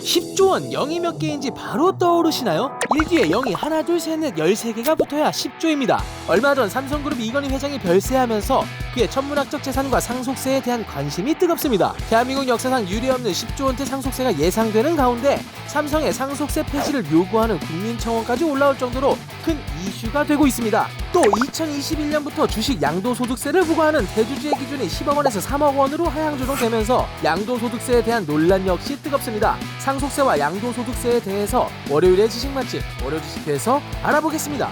10조 원 0이 몇 개인지 바로 떠오르시나요? 1뒤에 0이 하나 둘 셋 넷 13개가 붙어야 10조입니다. 얼마 전 삼성그룹 이건희 회장이 별세하면서 그의 천문학적 재산과 상속세에 대한 관심이 뜨겁습니다. 대한민국 역사상 유례없는 10조 원대 상속세가 예상되는 가운데 삼성의 상속세 폐지를 요구하는 국민청원까지 올라올 정도로 큰 이슈가 되고 있습니다. 또 2021년부터 주식 양도소득세를 부과하는 대주주의 기준이 10억 원에서 3억 원으로 하향 조정되면서 양도소득세에 대한 논란 역시 뜨겁습니다. 상속세와 양도소득세에 대해서 월요일의 지식 맛집 월요주식회에서 알아보겠습니다.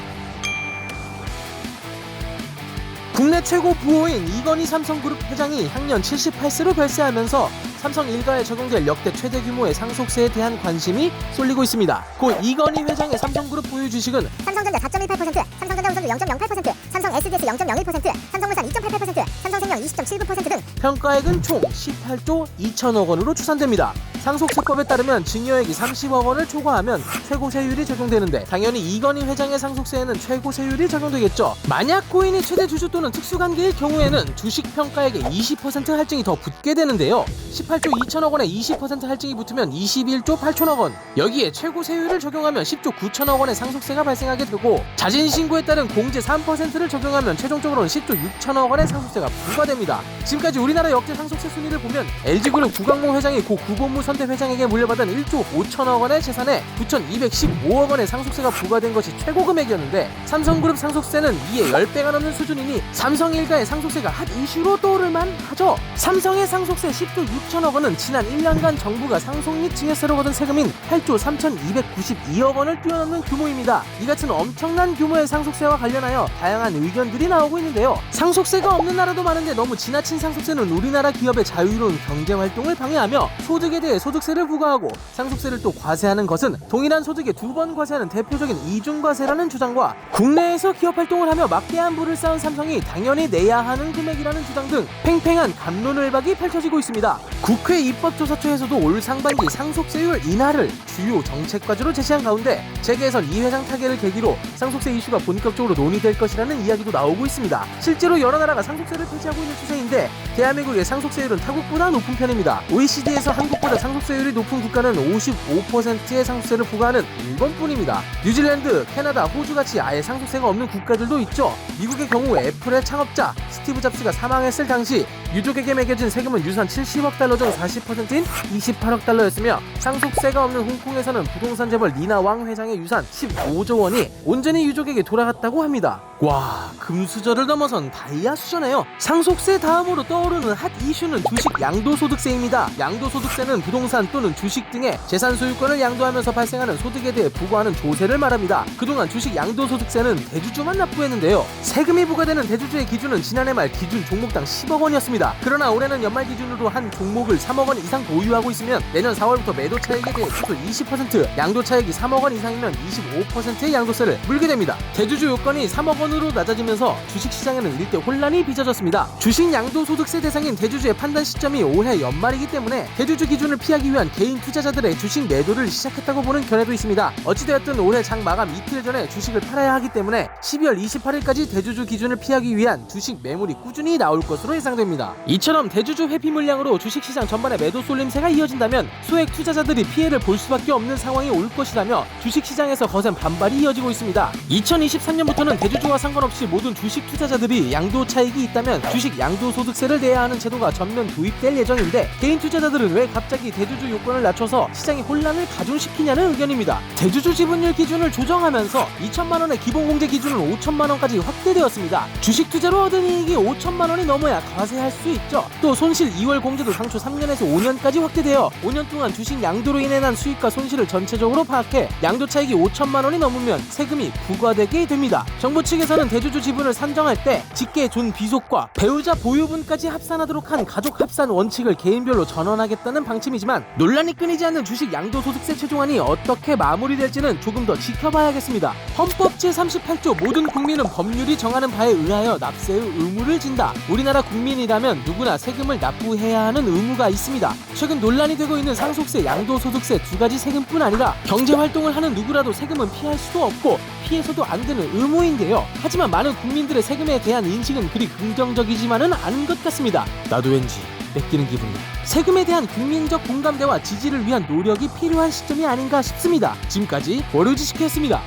국내 최고 부호인 이건희 삼성그룹 회장이 향년 78세로 별세하면서 삼성 일가에 적용될 역대 최대 규모의 상속세에 대한 관심이 쏠리고 있습니다. 고 이건희 회장의 삼성그룹 보유 주식은 삼성전자 4.18%, 삼성전자 우선주 0.08%, 삼성 SDS 0.01%, 삼성물산 2.88%, 삼성생명 20.79% 등 평가액은 총 18조 2천억 원으로 추산됩니다. 상속세법에 따르면 증여액이 30억 원을 초과하면 최고세율이 적용되는데 당연히 이건희 회장의 상속세에는 최고세율이 적용되겠죠. 만약 고인이 최대 주주 또는 특수관계일 경우에는 주식 평가액의 20% 할증이 더 붙게 되는데요. 18조 2천억 원에 20% 할증이 붙으면 21조 8천억 원. 여기에 최고세율을 적용하면 10조 9천억 원의 상속세가 발생하게 되고 자진신고에 따른 공제 3%를 적용하면 최종적으로는 10조 6천억 원의 상속세가 부과됩니다. 지금까지 우리나라 역대 상속세 순위를 보면 LG그룹 구광모 회장이 고 구본무 선대 회장에게 물려받은 1조 5천억 원의 재산에 9,215억 원의 상속세가 부과된 것이 최고 금액이었는데 삼성그룹 상속세는 이에 10배가 넘는 수준이니 삼성 일가의 상속세가 핫 이슈로 떠오를만 하죠. 삼성의 상속세 10조 6천억 원은 지난 1년간 정부가 상속 및 증여세로 거둔 세금인 8조 3,292억 원을 뛰어넘는 규모입니다. 이 같은 엄청난 규모의 상속세와 관련하여 다양한 의견들이 나오고 있는데요. 상속세가 없는 나라도 많은데 너무 지나친 상속세는 우리나라 기업의 자유로운 경제활동을 방해하며 소득에 대해 소득세를 부과하고 상속세를 또 과세하는 것은 동일한 소득에 2번 과세하는 대표적인 이중과세라는 주장과 국내에서 기업활동을 하며 막대한 부를 쌓은 삼성이 당연히 내야 하는 금액이라는 주장 등 팽팽한 갑론을박이 펼쳐지고 있습니다. 국회 입법조사처에서도 올 상반기 상속세율 인하를 주요 정책 과제로 제시한 가운데 재계에선 이 회장 타계를 계기로 상속세 이슈가 본격적으로 논의될 것이라는 이야기도 나오고 있습니다. 실제로 여러 나라가 상속세를 폐지하고 있는 추세인데 대한민국의 상속세율은 타국보다 높은 편입니다. OECD에서 한국보다 상속세율이 높은 국가는 55%의 상속세를 부과하는 일본뿐입니다. 뉴질랜드, 캐나다, 호주같이 아예 상속세가 없는 국가들도 있죠. 미국의 경우 애플의 창업자 스티브 잡스가 사망했을 당시 유족에게 매겨진 세금은 유산 70억 달러 중 40%인 28억 달러였으며 상속세가 없는 홍콩에서는 부동산 재벌 리나 왕 회장의 유산 15조 원이 온전히 유족에게 돌아갔다고 합니다. 와, 금수저를 넘어선 다이아 수저네요. 상속세 다음으로 떠오르는 핫 이슈는 주식 양도소득세입니다. 양도소득세는 부동산 또는 주식 등의 재산 소유권을 양도하면서 발생하는 소득에 대해 부과하는 조세를 말합니다. 그동안 주식 양도소득세는 대주주만 납부했는데요. 세금이 부과되는 대주주의 기준은 지난해 말 기준 종목당 10억 원이었습니다. 그러나 올해는 연말 기준으로 한 종목을 3억 원 이상 보유하고 있으면 내년 4월부터 매도 차익에 대해 최소 20%, 양도 차익이 3억 원 이상이면 25%의 양도세를 물게 됩니다. 대주주 요건이 3억 원으로 낮아지면서 주식시장에는 일대 혼란이 빚어졌습니다. 주식 양도소득세 대상인 대주주의 판단 시점이 올해 연말이기 때문에 대주주 기준을 피하기 위한 개인 투자자들의 주식 매도를 시작했다고 보는 견해도 있습니다. 어찌되었든 올해 장 마감 이틀 전에 주식을 팔아야 하기 때문에 12월 28일까지 대주주 기준을 피하기 위한 주식 매물이 꾸준히 나올 것으로 예상됩니다. 이처럼 대주주 회피 물량으로 주식시장 전반에 매도 쏠림세가 이어진다면 소액 투자자들이 피해를 볼 수밖에 없는 상황이 올 것이라며 주식시장에서 거센 반발이 이어지고 있습니다. 2023년부터는 대주주와 상관없이 모든 주식 투자자들이 양도 차익이 있다면 주식 양도소득세를 내야 하는 제도가 전면 도입될 예정인데 개인 투자자들은 왜 갑자기 대주주 요건을 낮춰서 시장의 혼란을 가중시키냐는 의견입니다. 대주주 지분율 기준을 조정하면서 2천만 원의 기본공제 기준은 5천만 원까지 확대되었습니다. 주식 투자로 얻은 이익이 5천만 원이 넘어야 과세할 수 있죠. 또 손실 2월 공제도 당초 3년에서 5년까지 확대되어 5년 동안 주식 양도로 인해 난 수익과 손실을 전체적으로 파악해 양도 차익이 5천만 원이 넘으면 세금이 부과되게 됩니다. 정부 측에서는 대주주 지분을 산정할 때 직계 존 비속과 배우자 보유분까지 합산하도록 한 가족 합산 원칙을 개인별로 전환하겠다는 방침이지만 논란이 끊이지 않는 주식 양도소득세 최종안이 어떻게 마무리될지는 조금 더 지켜봐야겠습니다. 헌법 제38조 모든 국민은 법률이 정하는 바에 의하여 납세의 의무를 진다. 우리나라 국민이라면 누구나 세금을 납부해야 하는 의무가 있습니다. 최근 논란이 되고 있는 상속세, 양도소득세 두 가지 세금뿐 아니라 경제활동을 하는 누구라도 세금은 피할 수도 없고 피해서도 안 되는 의무인데요. 하지만 많은 국민들의 세금에 대한 인식은 그리 긍정적이지만은 않은 것 같습니다. 나도 왠지 뺏기는 기분이야. 세금에 대한 국민적 공감대와 지지를 위한 노력이 필요한 시점이 아닌가 싶습니다. 지금까지 월요주식회였습니다.